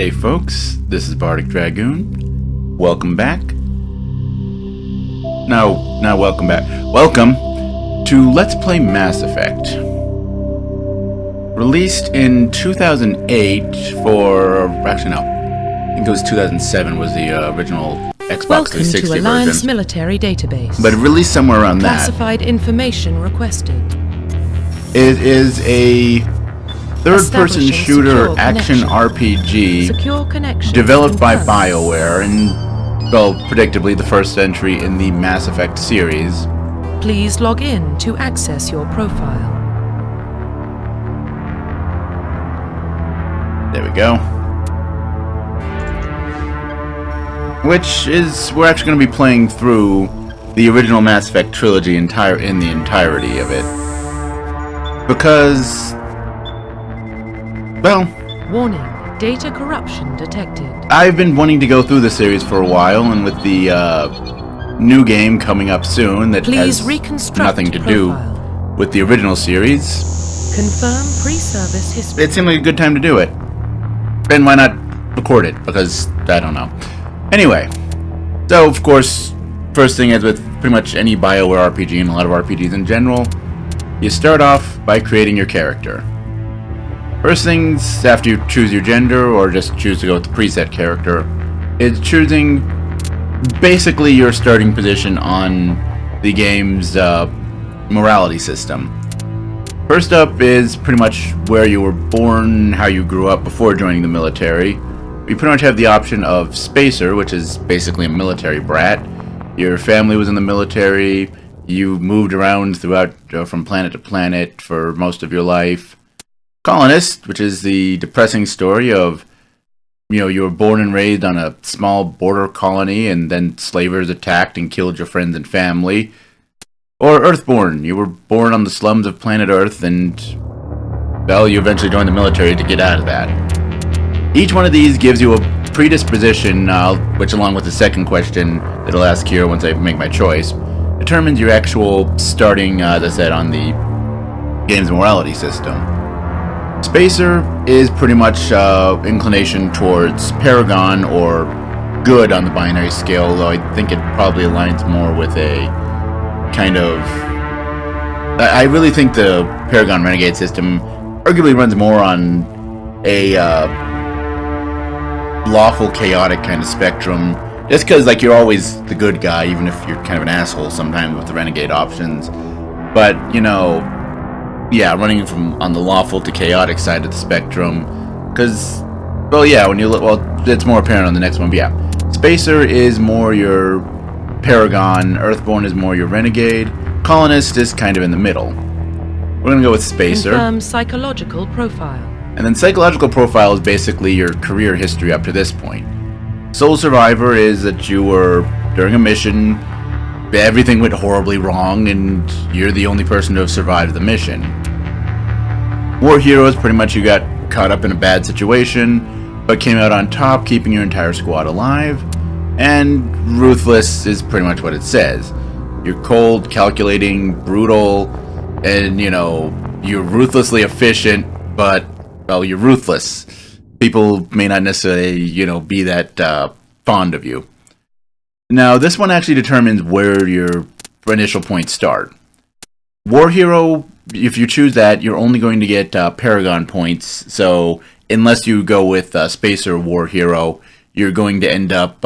Hey folks, this is Bardic Dragoon. Welcome back. No, not welcome back. Welcome to Let's Play Mass Effect. Released in 2008 for... actually no. I think it was 2007 was the original Xbox 360 Welcome to Alliance version. Military Database. But released somewhere around Classified information requested. It is a third-person Establishing shooter secure action connection. RPG Secure connection. developed by confirmed. BioWare and, well, predictably the first entry in the Mass Effect series. Please log in to access your profile. There we go. Which is, we're actually going to be playing through the original Mass Effect trilogy in the entirety of it. Because, well, Warning. Data corruption detected. I've been wanting to go through the series for a while, and with the new game coming up soon that Please has reconstruct nothing to profile. do with the original series, Confirm pre-service history. it seemed like a good time to do it. And why not record it? Because, I don't know. Anyway, so of course, first thing is with pretty much any BioWare RPG and a lot of RPGs in general, you start off by creating your character. First things, after you choose your gender, or just choose to go with the preset character, is choosing basically your starting position on the game's morality system. First up is pretty much where you were born, how you grew up before joining the military. You pretty much have the option of Spacer, which is basically a military brat. Your family was in the military, you moved around throughout from planet to planet for most of your life. Colonist, which is the depressing story of, you were born and raised on a small border colony and then slavers attacked and killed your friends and family. Or Earthborn, you were born on the slums of planet Earth and, well, you eventually joined the military to get out of that. Each one of these gives you a predisposition, which along with the second question that I'll ask here once I make my choice, determines your actual starting, as I said, on the game's morality system. Spacer is pretty much inclination towards Paragon or good on the binary scale, although I think it probably aligns more with a kind of... I really think the Paragon Renegade system arguably runs more on a lawful chaotic kind of spectrum, just because like you're always the good guy, even if you're kind of an asshole sometimes with the Renegade options. But, yeah, running from on the lawful to chaotic side of the spectrum, because, well, yeah, when you look, well, it's more apparent on the next one, but yeah. Spacer is more your Paragon, Earthborn is more your Renegade, Colonist is kind of in the middle. We're gonna go with Spacer. Confirm psychological profile. And then psychological profile is basically your career history up to this point. Sole survivor is that you were, during a mission, everything went horribly wrong and you're the only person to have survived the mission. War hero is pretty much you got caught up in a bad situation, but came out on top, keeping your entire squad alive. And ruthless is pretty much what it says. You're cold, calculating, brutal, and you're ruthlessly efficient, but, well, you're ruthless. People may not necessarily, be that fond of you. Now, this one actually determines where your initial points start. War hero, if you choose that, you're only going to get Paragon points, so unless you go with Spacer War hero, you're going to end up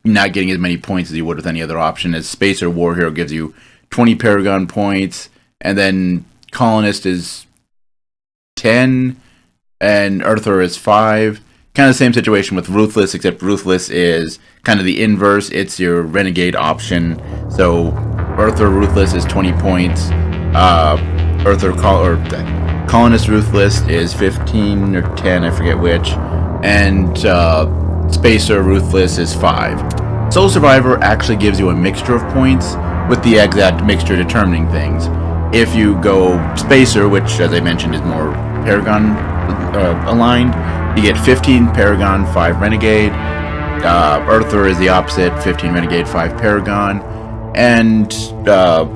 not getting as many points as you would with any other option, as Spacer War hero gives you 20 Paragon points, and then Colonist is 10, and Earther is 5. Kind of the same situation with Ruthless, except Ruthless is kind of the inverse. It's your Renegade option. So Earther Ruthless is 20 points. Colonist Ruthless is 15 or 10, I forget which. And Spacer Ruthless is 5. Sole Survivor actually gives you a mixture of points, with the exact mixture determining things. If you go Spacer, which as I mentioned is more Paragon aligned, you get 15 Paragon, 5 Renegade. Earther is the opposite, 15 Renegade, 5 Paragon. And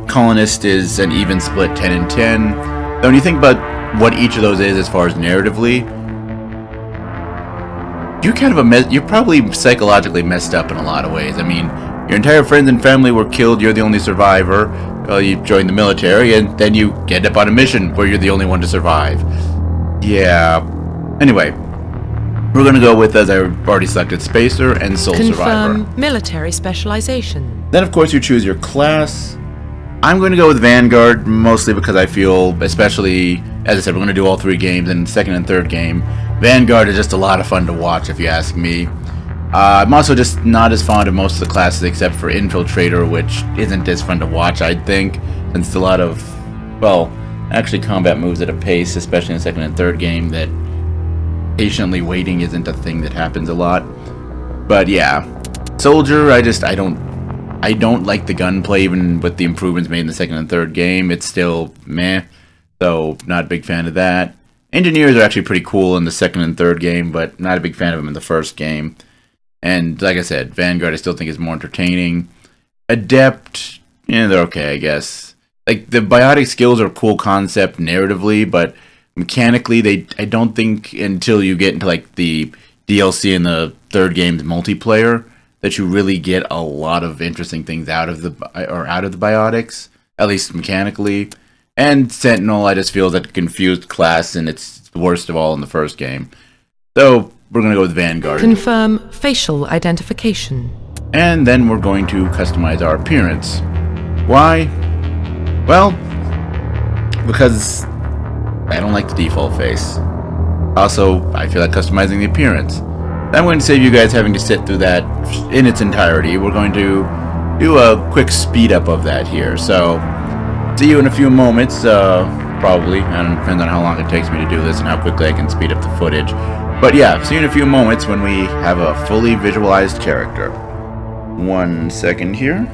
Colonist is an even split 10 and 10. Now, when you think about what each of those is as far as narratively, you're kind of you're probably psychologically messed up in a lot of ways. I mean, your entire friends and family were killed. You're the only survivor. You joined the military, and then you end up on a mission where you're the only one to survive. Yeah. Anyway, we're gonna go with, as I already selected, Spacer and Soul Survivor. Confirm military specialization. Then, of course, you choose your class. I'm going to go with Vanguard, mostly because I feel, especially, as I said, we're going to do all 3 games, and second and third game, Vanguard is just a lot of fun to watch, if you ask me. I'm also just not as fond of most of the classes, except for Infiltrator, which isn't as fun to watch, I'd think, since it's a lot of, well, actually combat moves at a pace, especially in the second and third game, that patiently waiting isn't a thing that happens a lot. But yeah, Soldier, I don't like the gunplay, even with the improvements made in the second and third game. It's still meh, so not a big fan of that. Engineers are actually pretty cool in the second and third game, but not a big fan of them in the first game. And like I said, Vanguard I still think is more entertaining. Adept, yeah, they're okay, I guess. Like, the biotic skills are a cool concept narratively, but mechanically, I don't think until you get into like the DLC in the third game's multiplayer that you really get a lot of interesting things out of the biotics, at least mechanically. And Sentinel, I just feel that a confused class, and it's the worst of all in the first game. So we're gonna go with Vanguard. Confirm facial identification. And then we're going to customize our appearance. Why? Well, because I don't like the default face. Also, I feel like customizing the appearance. I'm going to save you guys having to sit through that in its entirety. We're going to do a quick speed up of that here. So, see you in a few moments, probably. I don't know, depends on how long it takes me to do this and how quickly I can speed up the footage. But yeah, see you in a few moments when we have a fully visualized character. 1 second here.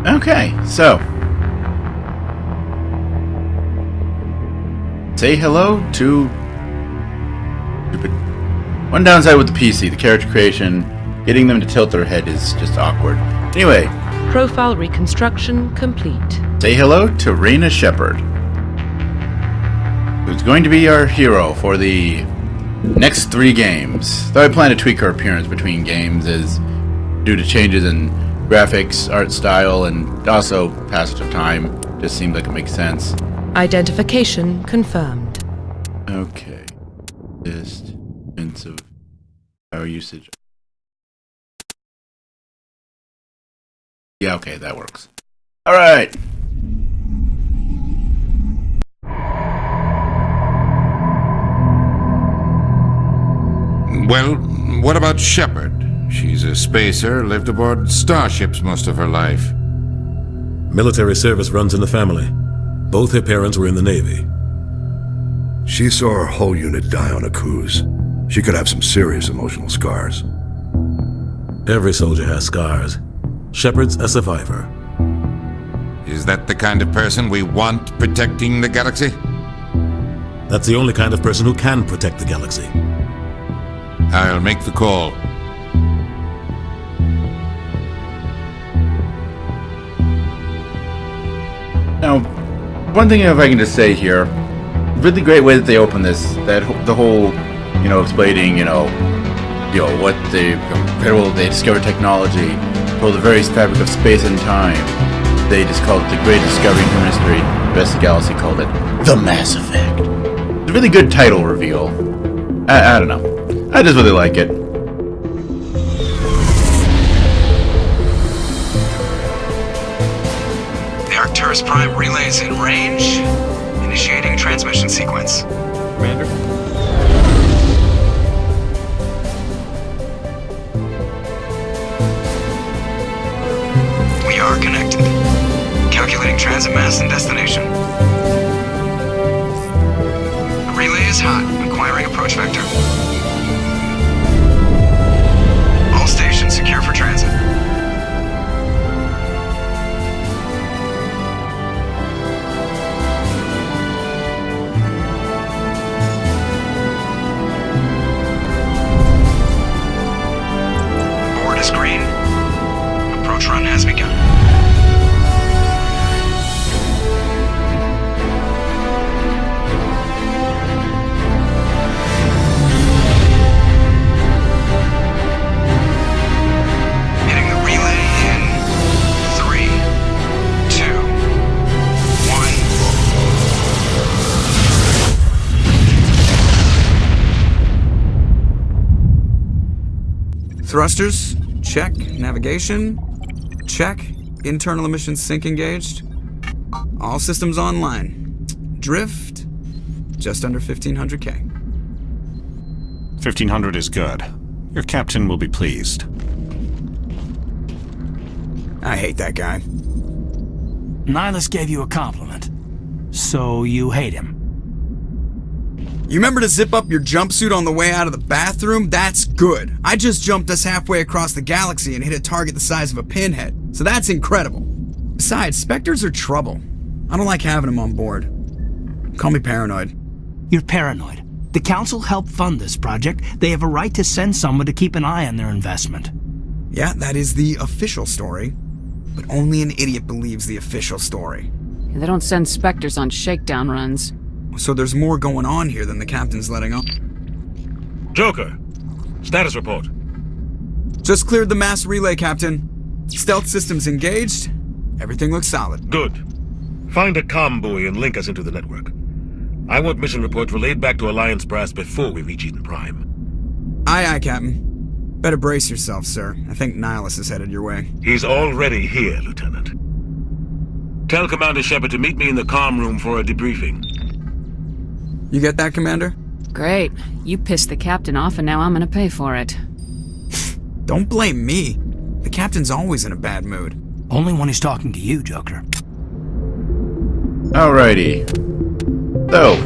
Okay, so say hello to one downside with the PC, the character creation, getting them to tilt their head is just awkward. Anyway, Profile reconstruction complete. say hello to Reiana Shepard, who's going to be our hero for the next 3 games. Though I plan to tweak her appearance between games is due to changes in graphics, art style, and also passage of time. Just seems like it makes sense. Identification confirmed. Okay. Just expensive power usage. Yeah, okay, that works. Alright. Well, what about Shepard? She's a spacer, lived aboard starships most of her life. Military service runs in the family. Both her parents were in the Navy. She saw her whole unit die on a cruise. She could have some serious emotional scars. Every soldier has scars. Shepard's a survivor. Is that the kind of person we want protecting the galaxy? That's the only kind of person who can protect the galaxy. I'll make the call. Now, one thing if I can just say here, really great way that they open this, that the whole, explaining, what they, incredible, they discovered technology, told the very fabric of space and time. They just called it the great discovery in human history. The rest of the galaxy called it the Mass Effect. It's a really good title reveal. I don't know. I just really like it. The Arcturus Prime relay is in range. Initiating transmission sequence. Commander? We are connected. Calculating transit mass and destination. The relay is hot. Acquiring approach vector. All stations secure for transit. Board is green. Approach run has begun. Hitting the relay in 3, 2, 1. Thrusters, check. Navigation, check. Internal emissions sync engaged. All systems online. Drift, just under 1500K. 1500 is good. Your captain will be pleased. I hate that guy. Nihilus gave you a compliment. So you hate him. You remember to zip up your jumpsuit on the way out of the bathroom? That's good. I just jumped us halfway across the galaxy and hit a target the size of a pinhead. So that's incredible. Besides, Spectres are trouble. I don't like having them on board. Call me paranoid. You're paranoid. The Council helped fund this project. They have a right to send someone to keep an eye on their investment. Yeah, that is the official story. But only an idiot believes the official story. They don't send Spectres on shakedown runs. So there's more going on here than the captain's letting on. Joker, status report. Just cleared the mass relay, Captain. Stealth systems engaged. Everything looks solid. Good. Find a comm buoy and link us into the network. I want mission reports relayed back to Alliance brass before we reach Eden Prime. Aye, aye, Captain. Better brace yourself, sir. I think Nihilus is headed your way. He's already here, Lieutenant. Tell Commander Shepard to meet me in the comm room for a debriefing. You get that, Commander? Great. You pissed the captain off and now I'm gonna pay for it. Don't blame me. The captain's always in a bad mood. Only when he's talking to you, Joker. Alrighty. So,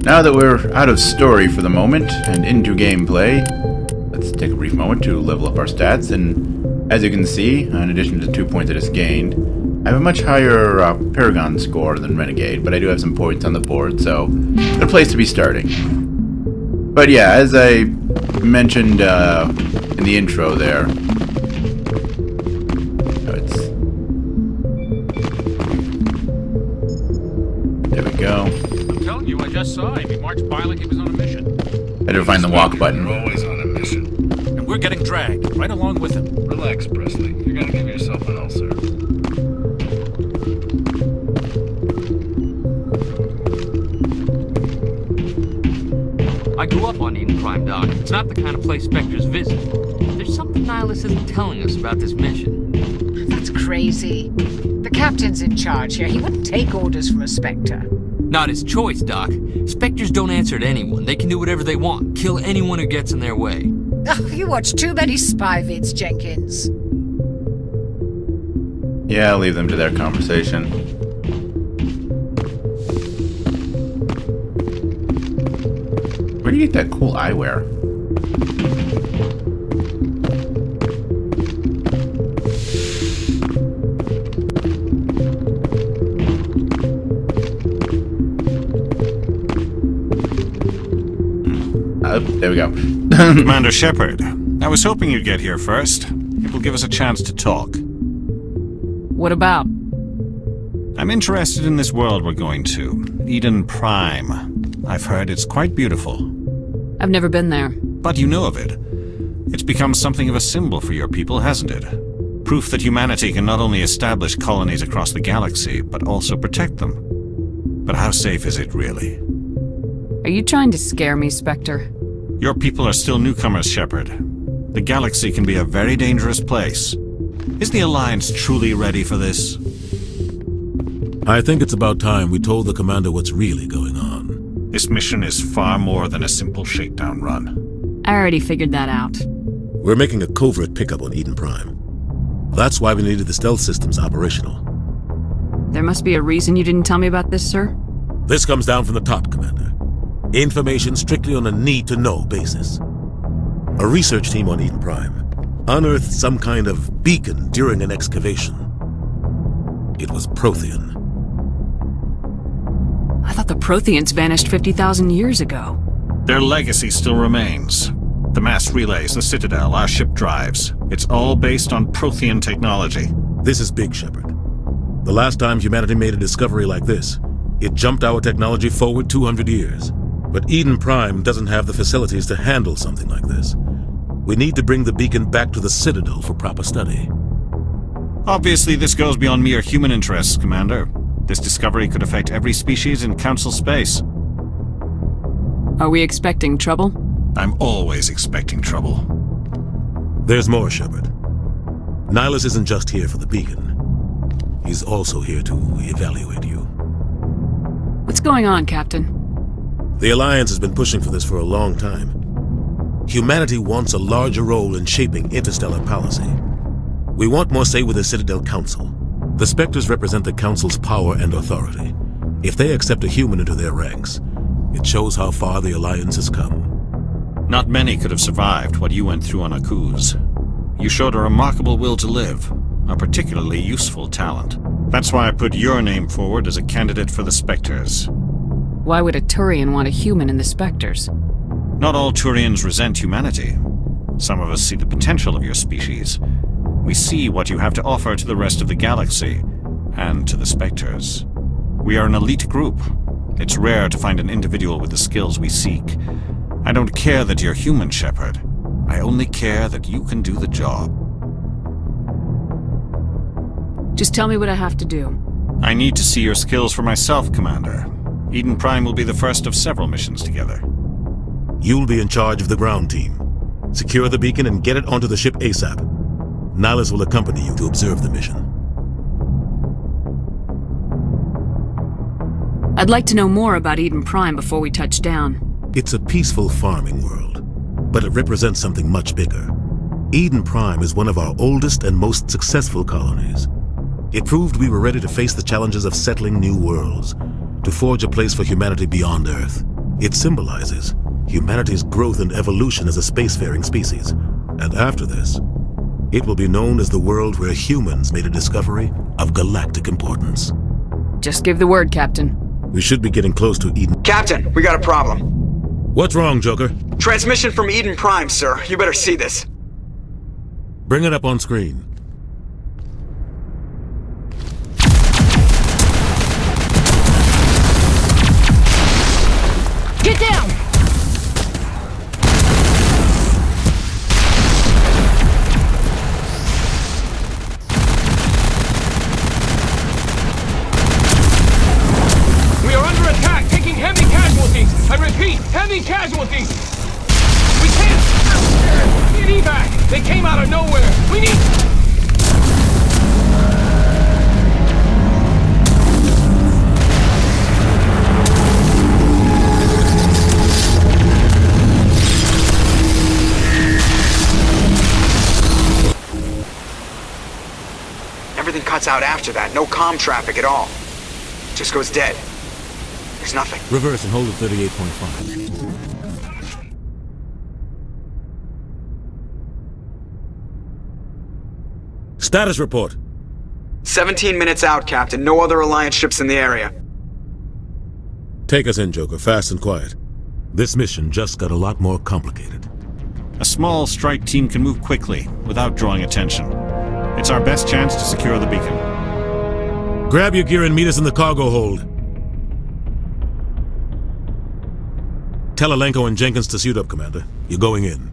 now that we're out of story for the moment and into gameplay, let's take a brief moment to level up our stats and As you can see, in addition to the 2 points I just gained, I have a much higher Paragon score than Renegade, but I do have some points on the board, so good place to be starting. But yeah, as I mentioned in the intro there, there we go. I'm telling you, I just saw him. He marched by like he was on a mission. I had to find the walk button. You're always on a mission. And we're getting dragged right along with him. Relax, Presley. You're gonna give yourself an ulcer. I grew up on Eden Prime, Doc. It's not the kind of place Spectres visit. There's something Nihilus isn't telling us about this mission. That's crazy. The captain's in charge here. He wouldn't take orders from a Spectre. Not his choice, Doc. Spectres don't answer to anyone. They can do whatever they want. Kill anyone who gets in their way. Oh, you watch too many spy vids, Jenkins. Yeah, I'll leave them to their conversation. Where do you get that cool eyewear? There we go. Commander Shepard, I was hoping you'd get here first. It will give us a chance to talk. What about? I'm interested in this world we're going to, Eden Prime. I've heard it's quite beautiful. I've never been there. But you know of it. It's become something of a symbol for your people, hasn't it? Proof that humanity can not only establish colonies across the galaxy, but also protect them. But how safe is it, really? Are you trying to scare me, Spectre? Your people are still newcomers, Shepard. The galaxy can be a very dangerous place. Is the Alliance truly ready for this? I think it's about time we told the commander what's really going on. This mission is far more than a simple shakedown run. I already figured that out. We're making a covert pickup on Eden Prime. That's why we needed the stealth systems operational. There must be a reason you didn't tell me about this, sir? This comes down from the top, Commander. Information strictly on a need-to-know basis. A research team on Eden Prime unearthed some kind of beacon during an excavation. It was Prothean. I thought the Protheans vanished 50,000 years ago. Their legacy still remains. The mass relays, the Citadel, our ship drives. It's all based on Prothean technology. This is big, Shepard. The last time humanity made a discovery like this, it jumped our technology forward 200 years. But Eden Prime doesn't have the facilities to handle something like this. We need to bring the beacon back to the Citadel for proper study. Obviously, this goes beyond mere human interests, Commander. This discovery could affect every species in Council space. Are we expecting trouble? I'm always expecting trouble. There's more, Shepard. Nihilus isn't just here for the beacon. He's also here to evaluate you. What's going on, Captain? The Alliance has been pushing for this for a long time. Humanity wants a larger role in shaping interstellar policy. We want more say with the Citadel Council. The Spectres represent the Council's power and authority. If they accept a human into their ranks, it shows how far the Alliance has come. Not many could have survived what you went through on Akuz. You showed a remarkable will to live, a particularly useful talent. That's why I put your name forward as a candidate for the Spectres. Why would a Turian want a human in the Spectres? Not all Turians resent humanity. Some of us see the potential of your species. We see what you have to offer to the rest of the galaxy, and to the Spectres. We are an elite group. It's rare to find an individual with the skills we seek. I don't care that you're human, Shepard. I only care that you can do the job. Just tell me what I have to do. I need to see your skills for myself, Commander. Eden Prime will be the first of several missions together. You'll be in charge of the ground team. Secure the beacon and get it onto the ship ASAP. Nihilus will accompany you to observe the mission. I'd like to know more about Eden Prime before we touch down. It's a peaceful farming world, but it represents something much bigger. Eden Prime is one of our oldest and most successful colonies. It proved we were ready to face the challenges of settling new worlds, to forge a place for humanity beyond Earth. It symbolizes humanity's growth and evolution as a spacefaring species. And after this, It will be known as the world where humans made a discovery of galactic importance. Just give the word, Captain. We should be getting close to Eden. Captain, we got a problem. What's wrong, Joker? Transmission from Eden Prime, sir. You better see this. Bring it up on screen. Get down! We are under attack, taking heavy casualties. I repeat, heavy casualties. We can't. Need evac. They came out of nowhere. We need. Everything cuts out after that. No comm traffic at all. Just goes dead. There's nothing. Reverse and hold at 38.5. Status report. 17 minutes out, Captain. No other Alliance ships in the area. Take us in, Joker, fast and quiet. This mission just got a lot more complicated. A small strike team can move quickly, without drawing attention. It's our best chance to secure the beacon. Grab your gear and meet us in the cargo hold. Tell Alenko and Jenkins to suit up, Commander. You're going in.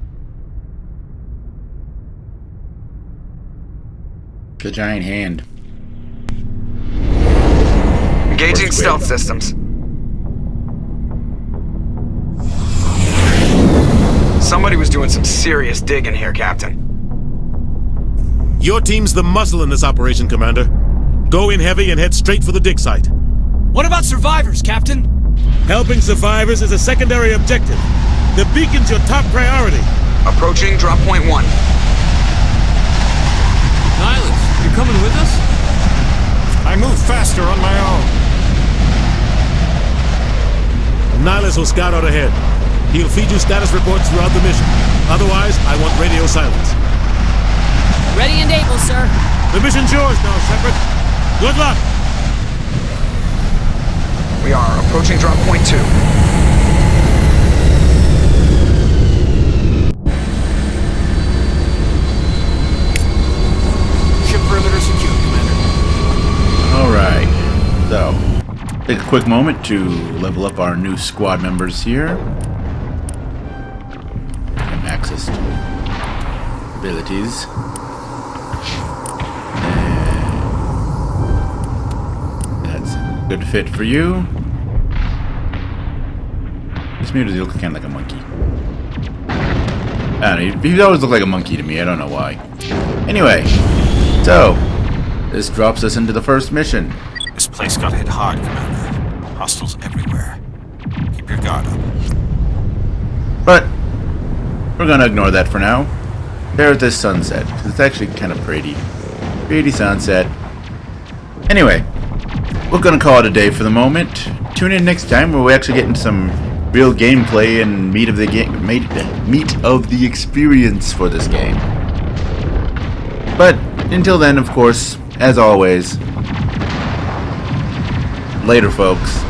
The giant hand. Engaging stealth systems. Somebody was doing some serious digging here, Captain. Your team's the muscle in this operation, Commander. Go in heavy and head straight for the dig site. What about survivors, Captain? Helping survivors is a secondary objective. The beacon's your top priority. Approaching drop point 1. Nihilus, you coming with us? I move faster on my own. Nihilus will scout out ahead. He'll feed you status reports throughout the mission. Otherwise, I want radio silence. Ready and able, sir. The mission's yours now, Shepard. Good luck! We are approaching drop point 2. Ship perimeter secured, Commander. Alright, so take a quick moment to level up our new squad members here. Give them access to abilities. That's a good fit for you. This mutant does look kind of like a monkey. I don't know, he always looked like a monkey to me, I don't know why. Anyway, so this drops us into the first mission. This place got hit hard, Commander. Hostiles everywhere. Keep your guard up. But we're gonna ignore that for now. There at this sunset, because it's actually kind of pretty. Pretty sunset. Anyway, we're gonna call it a day for the moment. Tune in next time where we actually get into some real gameplay and meat of the experience for this game. But until then, of course, as always, later, folks.